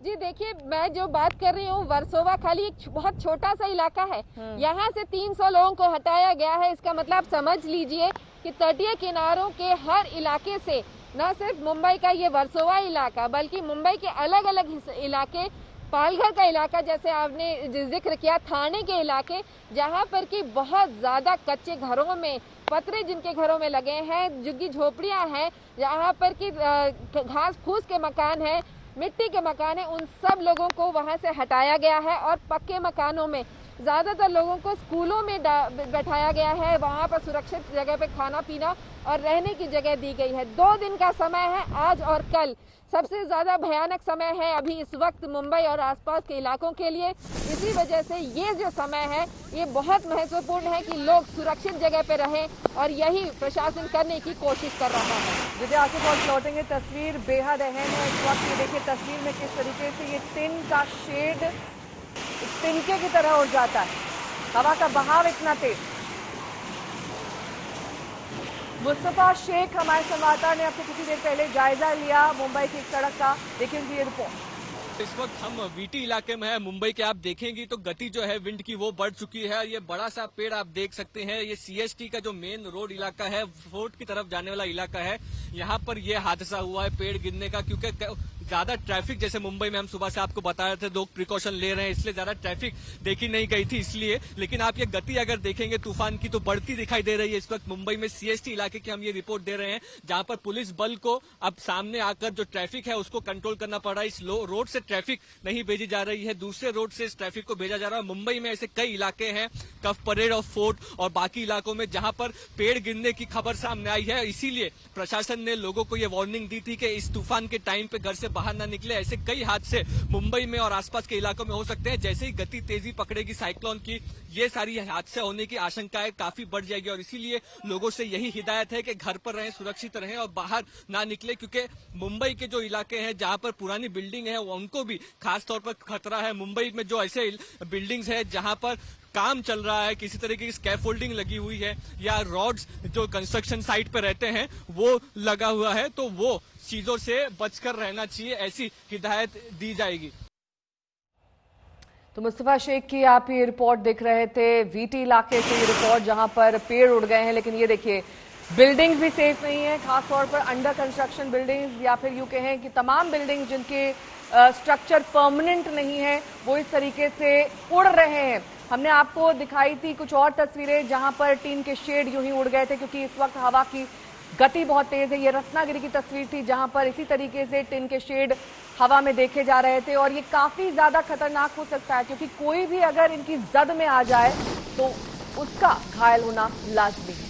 जी देखिए, मैं जो बात कर रही हूँ, वर्सोवा खाली एक बहुत छोटा सा इलाका है। यहाँ से 300 लोगों को हटाया गया है। इसका मतलब समझ लीजिए कि तटीय किनारों के हर इलाके से न सिर्फ मुंबई का ये वर्सोवा इलाका, बल्कि मुंबई के अलग अलग इलाके, पालघर का इलाका जैसे आपने जिक्र किया, थाने के इलाके, जहाँ पर कि बहुत ज्यादा कच्चे घरों में पतरे जिनके घरों में लगे हैं, झुग्गी झोपड़ियाँ हैं, जहाँ पर कि घास फूस के मकान हैं, मिट्टी के मकान है, उन सब लोगों को वहां से हटाया गया है और पक्के मकानों में ज्यादातर लोगों को स्कूलों में बैठाया गया है। वहां पर सुरक्षित जगह पे खाना पीना और रहने की जगह दी गई है। 2 दिन का समय है, आज और कल। सबसे ज्यादा भयानक समय है अभी इस वक्त मुंबई और आसपास के इलाकों के लिए। इसी वजह से ये जो समय है ये बहुत महत्वपूर्ण है कि लोग सुरक्षित जगह पे रहें और यही प्रशासन करने की कोशिश कर रहा है। विजय आगे बहुत लौटेंगे। तस्वीर बेहद अहम है इस वक्त। ये देखिए तस्वीर में किस तरीके से ये टिन का शेड तिनके की तरह उड़ जाता है, हवा का बहाव इतना तेज। मुस्तफा शेख हमारे संवाददाता ने आपसे कुछ देर पहले जायजा लिया मुंबई की एक सड़क का। देखिए उनकी ये रिपोर्ट। इस वक्त हम वीटी इलाके में है मुंबई के। आप देखेंगे तो गति जो है विंड की वो बढ़ चुकी है। ये बड़ा सा पेड़ आप देख सकते हैं, ये सीएसटी का जो मेन रोड इलाका है, फोर्ट की तरफ जाने वाला इलाका है, यहाँ पर ये हादसा हुआ है पेड़ गिरने का। क्योंकि ज्यादा ट्रैफिक, जैसे मुंबई में हम सुबह से आपको बता रहे थे, लोग प्रिकॉशन ले रहे हैं, इसलिए ज्यादा ट्रैफिक देखी नहीं गई थी इसलिए। लेकिन आप ये गति अगर देखेंगे तूफान की तो बढ़ती दिखाई दे रही है इस वक्त मुंबई में। सीएसटी इलाके की हम ये रिपोर्ट दे रहे हैं, जहां पर पुलिस बल को अब सामने आकर जो ट्रैफिक है उसको कंट्रोल करना पड़ रहा है। इस रोड से ट्रैफिक नहीं भेजी जा रही है, दूसरे रोड से इस ट्रैफिक को भेजा जा रहा है। मुंबई में ऐसे कई इलाके हैं, कफ परेड और फोर्ट और बाकी इलाकों में, जहां पर पेड़ गिरने की खबर सामने आई है। इसीलिए प्रशासन ने लोगों को ये वार्निंग दी थी कि इस तूफान के टाइम पे घर से बाहर ना निकले। ऐसे कई हादसे मुंबई में और आसपास के इलाकों में हो सकते हैं। जैसे ही गति तेजी पकड़ेगी साइक्लोन की, ये सारी हादसे होने की आशंकाएं काफी बढ़ जाएगी। और इसीलिए लोगों से यही हिदायत है कि घर पर रहें, सुरक्षित रहें और बाहर ना निकले। क्योंकि मुंबई के जो इलाके हैं जहां पर पुरानी बिल्डिंग है उनको भी खास तौर पर खतरा है। मुंबई में जो ऐसे बिल्डिंग्स है जहां पर काम चल रहा है, किसी तरीके की स्कैफोल्डिंग लगी हुई है या रॉड्स जो कंस्ट्रक्शन साइट पर रहते हैं वो लगा हुआ है, तो वो चीजों से बचकर रहना चाहिए, ऐसी हिदायत दी जाएगी। तो मुस्तफा शेख की आप ये रिपोर्ट देख रहे थे, वीटी इलाके से ये रिपोर्ट जहां पर पेड़ उड़ गए हैं। लेकिन ये देखिए बिल्डिंग्स भी सेफ नहीं है, खासतौर पर अंडर कंस्ट्रक्शन बिल्डिंग्स, या फिर यूं कहें कि तमाम बिल्डिंग्स जिनके स्ट्रक्चर परमानेंट नहीं है वो इस तरीके से उड़ रहे हैं। हमने आपको दिखाई थी कुछ और तस्वीरें जहां पर टीन के शेड यूं ही उड़ गए थे, क्योंकि इस वक्त हवा की गति बहुत तेज है। ये रत्नागिरी की तस्वीर थी जहां पर इसी तरीके से टिन के शेड हवा में देखे जा रहे थे। और ये काफी ज्यादा खतरनाक हो सकता है, क्योंकि कोई भी अगर इनकी जद में आ जाए तो उसका घायल होना लाजमी है।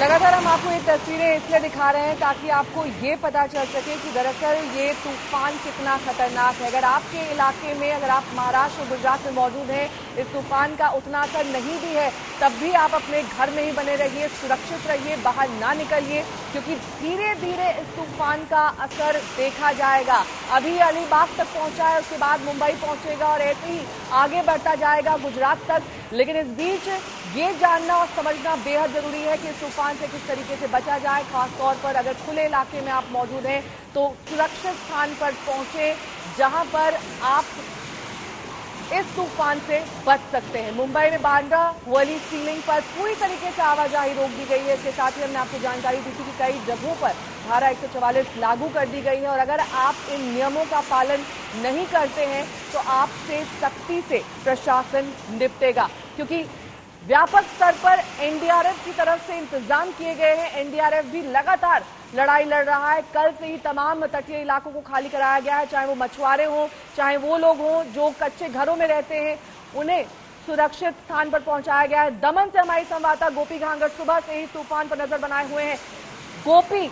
लगातार हम आपको ये तस्वीरें इसलिए दिखा रहे हैं ताकि आपको ये पता चल सके कि दरअसल ये तूफान कितना खतरनाक है। अगर आपके इलाके में, अगर आप महाराष्ट्र और गुजरात में मौजूद हैं, इस तूफान का उतना असर नहीं भी है, तब भी आप अपने घर में ही बने रहिए, सुरक्षित रहिए, बाहर ना निकलिए, क्योंकि धीरे धीरे इस तूफान का असर देखा जाएगा। अभी अलीबाग तक पहुंचा है, उसके बाद मुंबई पहुंचेगा और ऐसे ही आगे बढ़ता जाएगा गुजरात तक। लेकिन इस बीच ये जानना और समझना बेहद जरूरी है कि इस तूफान से किस तरीके से बचा जाए। खासतौर पर अगर खुले इलाके में आप मौजूद हैं तो सुरक्षित स्थान पर पहुंचे, जहां पर आप इस तूफान से बच सकते हैं। मुंबई में बांद्रा वर्ली सीलिंग पर पूरी तरीके से आवाजाही रोक दी गई है। इसके साथ ही हमने आपको जानकारी दी थी कि कई जगहों पर धारा 144 लागू कर दी गई है और अगर आप इन नियमों का पालन नहीं करते हैं तो आपसे सख्ती से प्रशासन निपटेगा, क्योंकि व्यापक स्तर पर एनडीआरएफ की तरफ से इंतजाम किए गए हैं। एनडीआरएफ भी लगातार लड़ाई लड़ रहा है। कल से ही तमाम तटीय इलाकों को खाली कराया गया है, चाहे वो मछुआरे हों, चाहे वो लोग हों जो कच्चे घरों में रहते हैं, उन्हें सुरक्षित स्थान पर पहुंचाया गया है। दमन से हमारी संवाददाता गोपी घांगर सुबह से ही तूफान पर नजर बनाए हुए हैं। गोपी,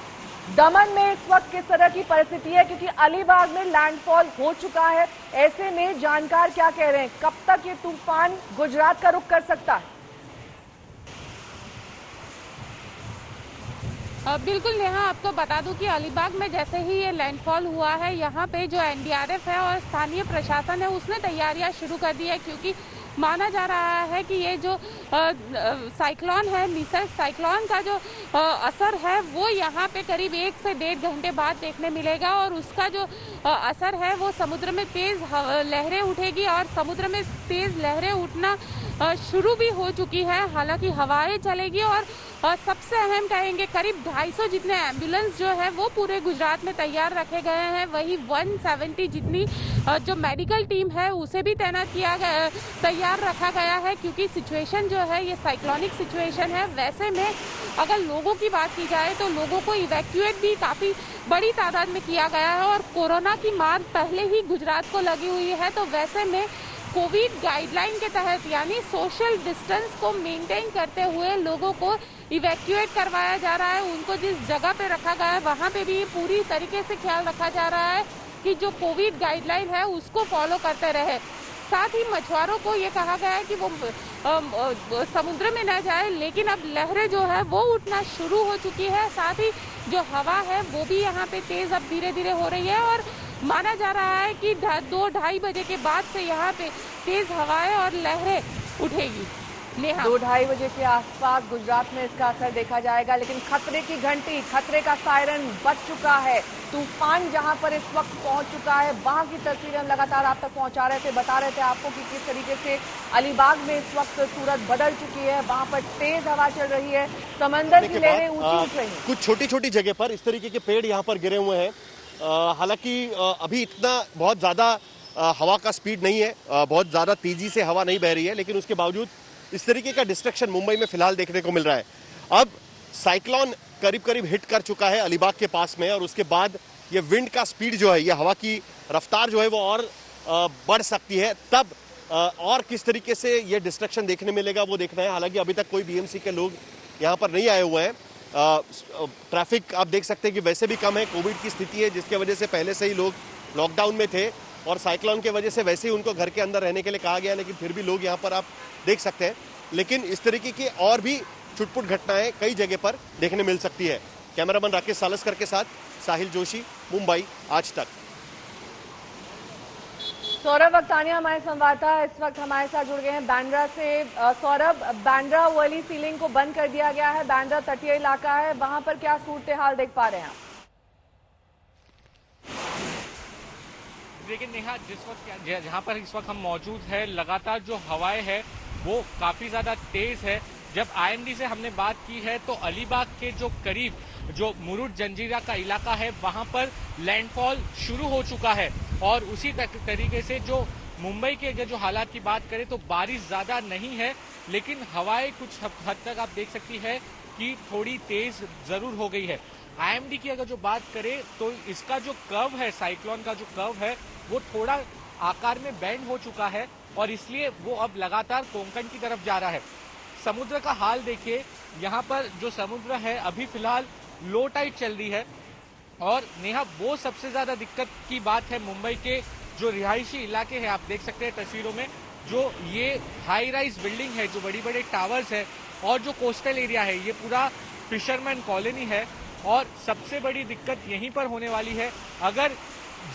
दमन में इस वक्त किस तरह की परिस्थिति है, क्योंकि अलीबाग में लैंडफॉल हो चुका है, ऐसे में जानकार क्या कह रहे हैं, कब तक ये तूफान गुजरात का रुख कर सकता है? बिल्कुल नेहा, आपको बता दूं कि अलीबाग में जैसे ही ये लैंडफॉल हुआ है, यहाँ पे जो एनडीआरएफ है और स्थानीय प्रशासन है उसने तैयारियां शुरू कर दी है, क्योंकि माना जा रहा है कि ये जो साइक्लोन है, निसर्ग साइक्लोन का जो असर है वो यहाँ पे करीब 1 से 1.5 घंटे बाद देखने मिलेगा और उसका जो असर है वो समुद्र में तेज लहरें उठेगी और समुद्र में तेज लहरें उठना शुरू भी हो चुकी है। हालांकि हवाएं चलेगी और सबसे अहम कहेंगे करीब 250 जितने एम्बुलेंस जो है वो पूरे गुजरात में तैयार रखे गए हैं। वही 170 जितनी जो मेडिकल टीम है उसे भी तैनात किया गया, तैयार रखा गया है, क्योंकि सिचुएशन जो है ये साइक्लोनिक सिचुएशन है। वैसे में अगर लोगों की बात की जाए तो लोगों को इवैक्यूएट भी काफी बड़ी तादाद में किया गया है और कोरोना की मार पहले ही गुजरात को लगी हुई है, तो वैसे में कोविड गाइडलाइन के तहत यानी सोशल डिस्टेंस को मेंटेन करते हुए लोगों को इवैक्यूएट करवाया जा रहा है। उनको जिस जगह पे रखा गया है वहां पे भी पूरी तरीके से ख्याल रखा जा रहा है कि जो कोविड गाइडलाइन है उसको फॉलो करते रहे। साथ ही मछुआरों को ये कहा गया है कि वो समुद्र में न जाए, लेकिन अब लहरें जो है वो उठना शुरू हो चुकी है। साथ ही जो हवा है वो भी यहाँ पे तेज अब धीरे धीरे हो रही है और माना जा रहा है कि 2-2:30 बजे के बाद से यहाँ पे तेज हवाएं और लहरें उठेगी। 2-2:30 बजे के आसपास गुजरात में इसका असर देखा जाएगा, लेकिन खतरे की घंटी, खतरे का सायरन बज चुका है। तूफान जहां पर इस वक्त पहुंच चुका है वहां की तस्वीरें हम लगातार आप तक पहुंचा रहे थे, बता रहे थे आपको कि किस तरीके से अलीबाग में इस वक्त सूरत बदल चुकी है, वहां पर तेज हवा चल रही है, समंदर की लहरें ऊंची उठ रही हैं। कुछ छोटी छोटी जगह पर इस तरीके के पेड़ यहाँ पर गिरे हुए हैं। हालांकि अभी इतना बहुत ज्यादा हवा का स्पीड नहीं है, बहुत ज्यादा तेजी से हवा नहीं बह रही है, लेकिन उसके बावजूद इस तरीके का डिस्ट्रक्शन मुंबई में फिलहाल देखने को मिल रहा है। अब साइक्लोन करीब करीब हिट कर चुका है अलीबाग के पास में और उसके बाद ये विंड का स्पीड जो है, ये हवा की रफ्तार जो है वो और बढ़ सकती है। तब और किस तरीके से ये डिस्ट्रक्शन देखने मिलेगा वो देखना है। हालांकि अभी तक कोई बीएमसी के लोग यहाँ पर नहीं आए हुए हैं। ट्रैफिक आप देख सकते हैं कि वैसे भी कम है, कोविड की स्थिति है जिसके वजह से पहले से ही लोग लॉकडाउन में थे और साइक्लोन के वजह से वैसे ही उनको घर के अंदर रहने के लिए कहा गया, लेकिन फिर भी लोग यहाँ पर आप देख सकते हैं। लेकिन इस तरीके की और भी छुटपुट घटनाएं कई जगह पर देखने मिल सकती है। कैमरामैन राकेश सालस्कर के साथ साहिल जोशी, मुंबई आज तक। सौरभ वक्तानिया हमारे संवाददाता इस वक्त हमारे साथ जुड़ गए हैं बांद्रा से। सौरभ, बांद्रा वर्ली सीलिंग को बंद कर दिया गया है, बांद्रा तटीय इलाका है, वहां पर क्या सूरत हाल देख पा रहे हैं आप? लेकिन नेहा, जिस वक्त जहाँ पर इस वक्त हम मौजूद है, लगातार जो हवाएं है वो काफी ज्यादा तेज है। जब आईएमडी से हमने बात की है तो अलीबाग के जो करीब जो मुरुड जंजीरा का इलाका है वहां पर लैंडफॉल शुरू हो चुका है और उसी तरीके से जो मुंबई के अगर जो हालात की बात करें तो बारिश ज्यादा नहीं है, लेकिन हवाएं कुछ हद तक आप देख सकती है कि थोड़ी तेज जरूर हो गई है। आईएमडी की अगर जो बात करें तो इसका जो कर्व है, साइक्लोन का जो कर्व है वो थोड़ा आकार में बैंड हो चुका है और इसलिए वो अब लगातार कोंकण की तरफ जा रहा है। समुद्र का हाल देखिए, यहाँ पर जो समुद्र है अभी फिलहाल लो टाइड चल रही है और नेहा वो सबसे ज्यादा दिक्कत की बात है मुंबई के जो रिहायशी इलाके हैं, आप देख सकते हैं तस्वीरों में, जो ये हाई राइज बिल्डिंग है, जो बड़ी बड़े टावर्स है और जो कोस्टल एरिया है, ये पूरा फिशरमैन कॉलोनी है और सबसे बड़ी दिक्कत यहीं पर होने वाली है। अगर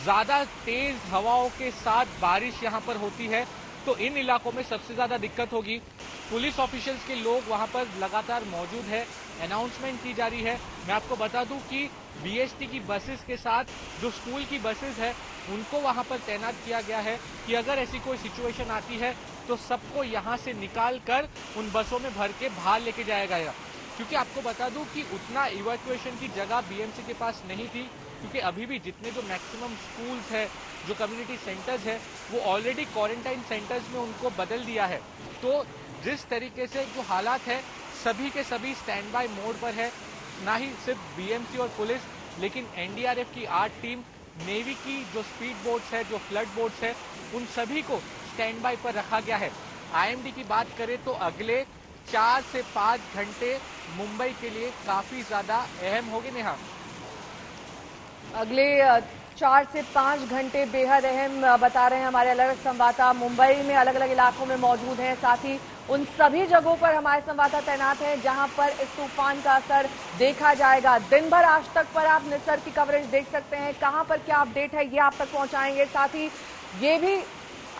ज्यादा तेज हवाओं के साथ बारिश यहाँ पर होती है तो इन इलाकों में सबसे ज्यादा दिक्कत होगी। पुलिस ऑफिशियल्स के लोग वहां पर लगातार मौजूद है अनाउंसमेंट की जा रही है। मैं आपको बता दूं कि बीएसटी की बसेस के साथ जो स्कूल की बसेस है उनको वहां पर तैनात किया गया है कि अगर ऐसी कोई सिचुएशन आती है तो सबको यहां से निकाल कर उन बसों में भर के बाहर लेके जाया गया। क्योंकि आपको बता दूं कि उतना इवैक्यूएशन की जगह बीएमसी के पास नहीं थी, क्योंकि अभी भी जितने जो मैक्सिमम स्कूल्स है, जो कम्युनिटी सेंटर्स है, वो ऑलरेडी क्वारंटाइन सेंटर्स में उनको बदल दिया है। तो जिस तरीके से जो हालात है सभी के सभी स्टैंड बाय मोड पर है, ना ही सिर्फ बीएमसी और पुलिस, लेकिन एनडीआरएफ की 8 टीम, नेवी की जो स्पीड बोट्स है, जो फ्लड बोट्स है, उन सभी को स्टैंड बाय पर रखा गया है। आईएमडी की बात करें तो अगले 4 से 5 घंटे मुंबई के लिए काफी ज्यादा अहम होंगे। नेहा, अगले 4 से 5 घंटे बेहद अहम बता रहे हैं हमारे अलग अलग संवाददाता। मुंबई में अलग अलग इलाकों में मौजूद हैं, साथ ही उन सभी जगहों पर हमारे संवाददाता तैनात हैं जहां पर इस तूफान का असर देखा जाएगा। दिन भर आज तक पर आप निसर्ग की कवरेज देख सकते हैं, कहां पर क्या अपडेट है ये आप तक पहुंचाएंगे। साथ ही ये भी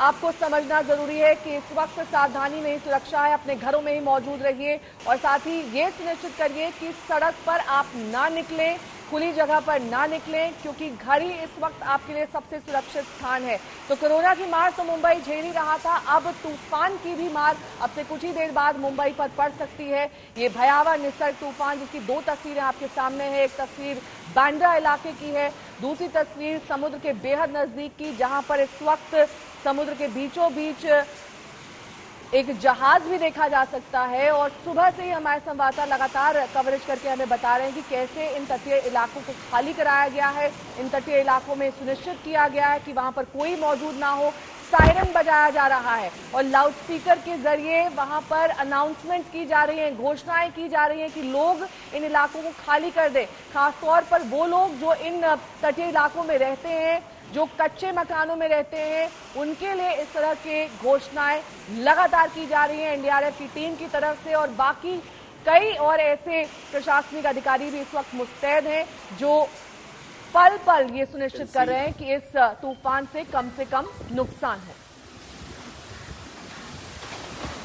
आपको समझना जरूरी है कि इस वक्त सावधानी में ही सुरक्षा है, अपने घरों में ही मौजूद रहिए और साथ ही ये सुनिश्चित करिए कि सड़क पर आप ना निकलें, खुली जगह पर ना निकलें, क्योंकि घर ही इस वक्त आपके लिए सबसे सुरक्षित स्थान है। तो कोरोना की मार तो मुंबई झेल ही रहा था, अब तूफान की भी मार अब से कुछ ही देर बाद मुंबई पर पड़ सकती है। ये भयावह निसर्ग तूफान जिसकी 2 तस्वीरें आपके सामने है, एक तस्वीर बांद्रा इलाके की है, दूसरी तस्वीर समुद्र के बेहद नजदीक की, जहां पर इस वक्त समुद्र के बीचों बीच एक जहाज भी देखा जा सकता है। और सुबह से ही हमारे संवाददाता लगातार कवरेज करके हमें बता रहे हैं कि कैसे इन तटीय इलाकों को खाली कराया गया है, इन तटीय इलाकों में सुनिश्चित किया गया है कि वहां पर कोई मौजूद ना हो। सायरन बजाया जा रहा है और लाउडस्पीकर के जरिए वहां पर अनाउंसमेंट्स की जा रही हैं, घोषणाएं की जा रही हैं कि लोग इन इलाकों को खाली कर दें। खासतौर पर वो लोग जो इन तटीय इलाकों में रहते हैं, जो कच्चे मकानों में रहते हैं, उनके लिए इस तरह के घोषणाएं लगातार की जा रही हैं एनडीआरएफ की टीम की तरफ से। और बाकी कई और ऐसे प्रशासनिक अधिकारी भी इस वक्त मुस्तैद हैं जो पल पल ये सुनिश्चित कर रहे हैं कि इस तूफान से कम नुकसान हो।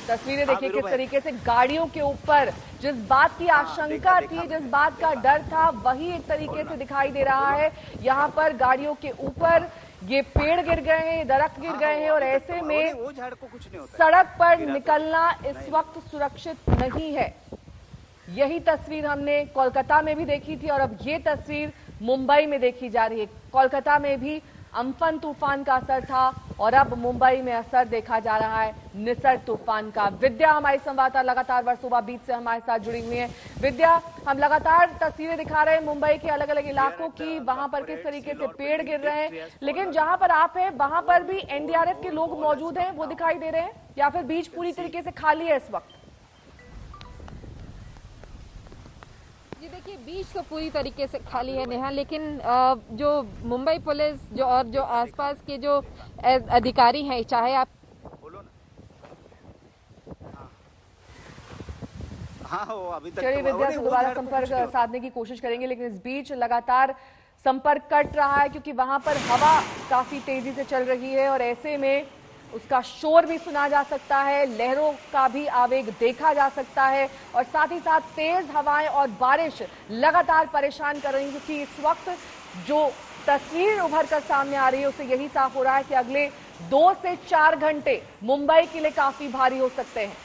तस्वीरें देखिए किस तरीके से गाड़ियों के ऊपर जिस बात की आशंका थी, जिस बात का डर था, वही एक तरीके से दिखाई दे रहा है। यहाँ पर गाड़ियों के ऊपर ये पेड़ गिर गए हैं, दरख्त गिर गए हैं और ऐसे में सड़क पर निकलना इस वक्त सुरक्षित नहीं है। यही तस्वीर हमने कोलकाता में भी देखी थी और अब ये तस्वीर मुंबई में देखी जा रही है। कोलकाता में भी अम्फन तूफान का असर था और अब मुंबई में असर देखा जा रहा है निसर्ग तूफान का। विद्या हमारी संवाददाता लगातार वर्सोवा बीच से हमारे साथ जुड़ी हुई है। विद्या, हम लगातार तस्वीरें दिखा रहे हैं मुंबई के अलग अलग इलाकों की, वहां पर किस तरीके से पेड़ गिर रहे हैं, लेकिन जहां पर आप हैं वहां पर भी एनडीआरएफ के लोग मौजूद हैं, वो दिखाई दे रहे हैं या फिर बीच पूरी तरीके से खाली है इस वक्त? जी देखिए, बीच तो पूरी तरीके से खाली है नेहा, लेकिन जो मुंबई पुलिस जो और जो आसपास के जो अधिकारी हैं, चाहे आप चलिए विद्या से दोबारा संपर्क साधने की कोशिश करेंगे, लेकिन इस बीच लगातार संपर्क कट रहा है क्योंकि वहां पर हवा काफी तेजी से चल रही है और ऐसे में उसका शोर भी सुना जा सकता है, लहरों का भी आवेग देखा जा सकता है और साथ ही साथ तेज हवाएं और बारिश लगातार परेशान कर रही है, क्योंकि इस वक्त जो तस्वीर उभर कर सामने आ रही है उससे यही साफ हो रहा है कि अगले 2 से 4 घंटे मुंबई के लिए काफी भारी हो सकते हैं।